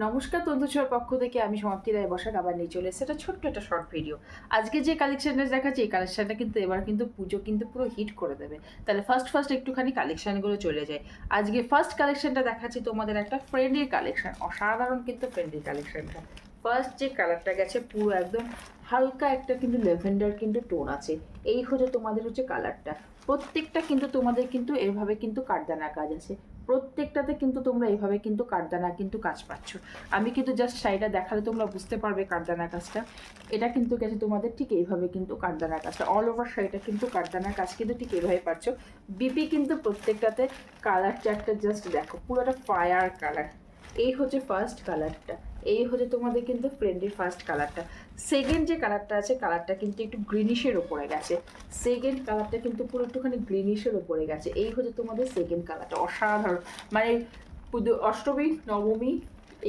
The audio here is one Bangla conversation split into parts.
নমস্কার, তন্তুছোর পক্ষ থেকে আমি সমাপ্তি রায় বসাক আবার নিয়ে চলে এসেছে ছোট্ট একটা শর্ট ভিডিও। আজকে যে কালেকশনটা দেখাচ্ছি এই কালেকশনটা কিন্তু এবার কিন্তু পুজো কিন্তু পুরো হিট করে দেবে। তাহলে ফার্স্ট একটুখানি কালেকশনগুলো চলে যায়। আজকে ফার্স্ট কালেকশনটা দেখাচ্ছি তোমাদের একটা ফ্রেন্ডের কালেকশন, অসাধারণ কিন্তু ফ্রেন্ডের কালেকশনটা। ফার্স্ট যে কালারটা গেছে পুরো একদম হালকা একটা কিন্তু ল্যাভেন্ডার কিন্তু টোন আছে। এই হচ্ছে তোমাদের হচ্ছে কালারটা। প্রত্যেকটা কিন্তু তোমাদের কিন্তু এভাবে কিন্তু কাঠদানা কাজ আছে, প্রত্যেকটাতে কিন্তু তোমরা এভাবে কিন্তু কাঠদানা কিন্তু কাজ পাচ্ছ। আমি কিন্তু জাস্ট শাড়িটা দেখালে তোমরা বুঝতে পারবে কাঠদানা কাজটা। এটা কিন্তু গেছে তোমাদের ঠিক এইভাবে কিন্তু কাঠদানা কাজটা, অল ওভার শাড়িটা কিন্তু কাঠদানা কাজ কিন্তু ঠিক এইভাবে পাচ্ছ। বিপি কিন্তু প্রত্যেকটাতে কালার চারটা জাস্ট দেখো, পুরোটা ফায়ার কালার। এই হচ্ছে ফার্স্ট কালারটা, এই হচ্ছে তোমাদের কিন্তু ফ্রেন্ডের ফার্স্ট কালারটা। সেকেন্ড যে কালারটা আছে কালারটা কিন্তু একটু গ্রিনিশের ওপরে গেছে। সেকেন্ড কালারটা কিন্তু পুরো একটুখানি গ্রিনিশের ওপরে গেছে। এই হচ্ছে তোমাদের সেকেন্ড কালারটা, অসাধারণ। মানে অষ্টমী নবমী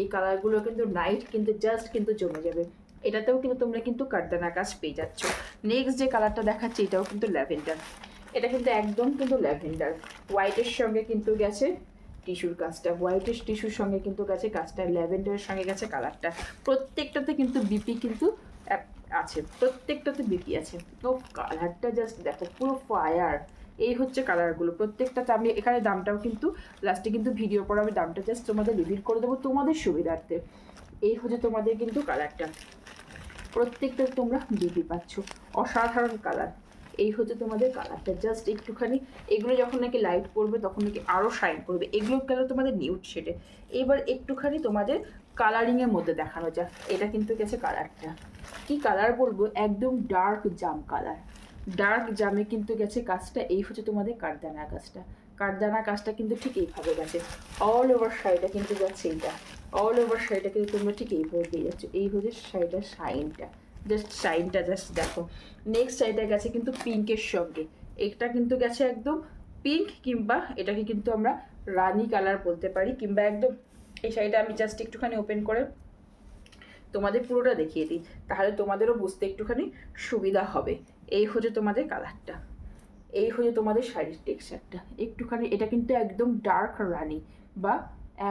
এই কালারগুলো কিন্তু নাইট কিন্তু জাস্ট কিন্তু জমে যাবে। এটাতেও কিন্তু তোমরা কিন্তু কাঠদানা কাজ পেয়ে যাচ্ছ। নেক্সট যে কালারটা দেখাচ্ছি এটাও কিন্তু ল্যাভেন্ডার। এটা কিন্তু একদম কিন্তু ল্যাভেন্ডার, হোয়াইটের সঙ্গে কিন্তু গেছে টিস্যুর কাজটা, হোয়াইটের টিস্যুর সঙ্গে কিন্তু গেছে কাজটা, ল্যাভেন্ডারের সঙ্গে গেছে কালারটা। প্রত্যেকটাতে কিন্তু বিপি কিন্তু আছে, প্রত্যেকটাতে বিপি আছে। তো কালারটা জাস্ট দেখো, পুরো ফায়ার। এই হচ্ছে কালারগুলো প্রত্যেকটাতে। আমি এখানে দামটাও কিন্তু লাস্টে কিন্তু ভিডিও পর আমি দামটা জাস্ট তোমাদের রিভিল করে দেবো তোমাদের সুবিধার্থে। এই হচ্ছে তোমাদের কিন্তু কালারটা, প্রত্যেকটা তোমরা বিপি পাচ্ছ, অসাধারণ কালার। এই হচ্ছে তোমাদের কালারটা, জাস্ট একটুখানি এগুলো যখন নাকি লাইট পড়বে তখন নাকি আরও শাইন করবে। এগুলো কালার তোমাদের নিউড শেডে। এবার একটুখানি তোমাদের কালারিংয়ের মধ্যে দেখানো যাক। এটা কিন্তু গেছে কালারটা, কি কালার বলবো, একদম ডার্ক জাম কালার। ডার্ক জামে কিন্তু গেছে কাজটা। এই হচ্ছে তোমাদের কাঠদানা কাজটা, কাঠদানা কাজটা কিন্তু ঠিক এইভাবে গেছে। অল ওভার শাড়িটা কিন্তু যাচ্ছে এইটা, অল ওভার শাড়িটা কিন্তু তোমরা ঠিক এইভাবে পেয়ে যাচ্ছ। এই হচ্ছে শাড়িটার শাইনটা, জাস্ট শাইনটা জাস্ট দেখো। নেক্সট শাড়িটা গেছে কিন্তু পিঙ্কের সঙ্গে। এটা কিন্তু গেছে একদম পিঙ্ক, কিংবা এটাকে কিন্তু আমরা রানি কালার বলতে পারি, কিংবা একদম এই শাড়িটা আমি জাস্ট একটুখানি ওপেন করে তোমাদের পুরোটা দেখিয়ে দিই, তাহলে তোমাদেরও বুঝতে একটুখানি সুবিধা হবে। এই হচ্ছে তোমাদের কালারটা, এই হচ্ছে তোমাদের শাড়ির টেক্সচারটা একটুখানি। এটা কিন্তু একদম ডার্ক রানি বা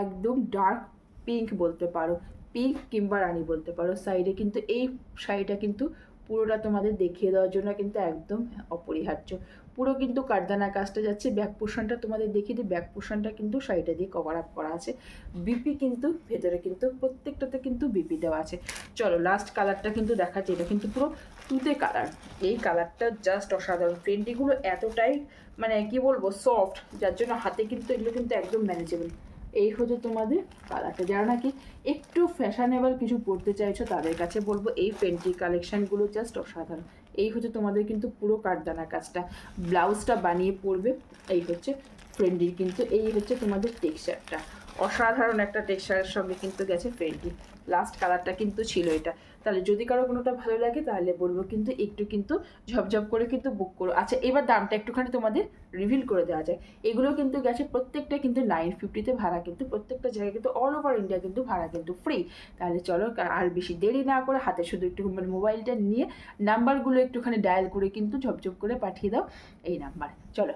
একদম ডার্ক পিঙ্ক বলতে পারো, পিঙ্ক কিংবা রানি বলতে পারো। সাইডে কিন্তু এই শাড়িটা কিন্তু পুরোটা তোমাদের দেখিয়ে দেওয়ার জন্য কিন্তু একদম অপরিহার্য। পুরো কিন্তু কাঠদানা কাজটা যাচ্ছে। ব্যাক পোর্শনটা তোমাদের দেখিয়ে দিই, ব্যাক পোর্শনটা কিন্তু শাড়িটা দিয়ে কভার আপ করা আছে। বিপি কিন্তু ভেতরে কিন্তু প্রত্যেকটাতে কিন্তু বিপি দেওয়া আছে। চলো লাস্ট কালারটা কিন্তু দেখাচ্ছি। এটা কিন্তু পুরো তুতে কালার। এই কালারটা জাস্ট অসাধারণ। ফ্রেন্ডিগুলো এতটাই মানে কি বলবো সফট, যার জন্য হাতে কিন্তু এগুলো কিন্তু একদম ম্যানেজেবল। এই হচ্ছে তোমাদের কালারটা। যারা নাকি একটু ফ্যাশনেবল কিছু পরতে চাইছো তাদের কাছে বলবো এই ফেন্টি কালেকশানগুলো জাস্ট অসাধারণ। এই হচ্ছে তোমাদের কিন্তু পুরো কাঠদানা কাজটা, ব্লাউজটা বানিয়ে পরবে। এই হচ্ছে ফ্রেন্ডির কিন্তু এই হচ্ছে তোমাদের টেক্সচারটা, অসাধারণ একটা টেক্সচারের সঙ্গে কিন্তু গেছে ফ্রেন্ডি। লাস্ট কালারটা কিন্তু ছিল এটা। তাহলে যদি কারো কোনোটা ভালো লাগে তাহলে বলবো কিন্তু একটু কিন্তু ঝপঝপ করে কিন্তু বুক করো। আচ্ছা এবার দামটা একটুখানি তোমাদের রিভিল করে দেওয়া যায়। এগুলো কিন্তু গেছে প্রত্যেকটা কিন্তু 950-তে ভাড়া, কিন্তু প্রত্যেকটা জায়গায় কিন্তু অল ওভার ইন্ডিয়া কিন্তু ভাড়া কিন্তু ফ্রি। তাহলে চলো আর বেশি দেরি না করে হাতে শুধু একটু মোবাইলটা নিয়ে নাম্বারগুলো একটুখানি ডায়াল করে কিন্তু ঝপঝপ করে পাঠিয়ে দাও এই নাম্বারে। চলো।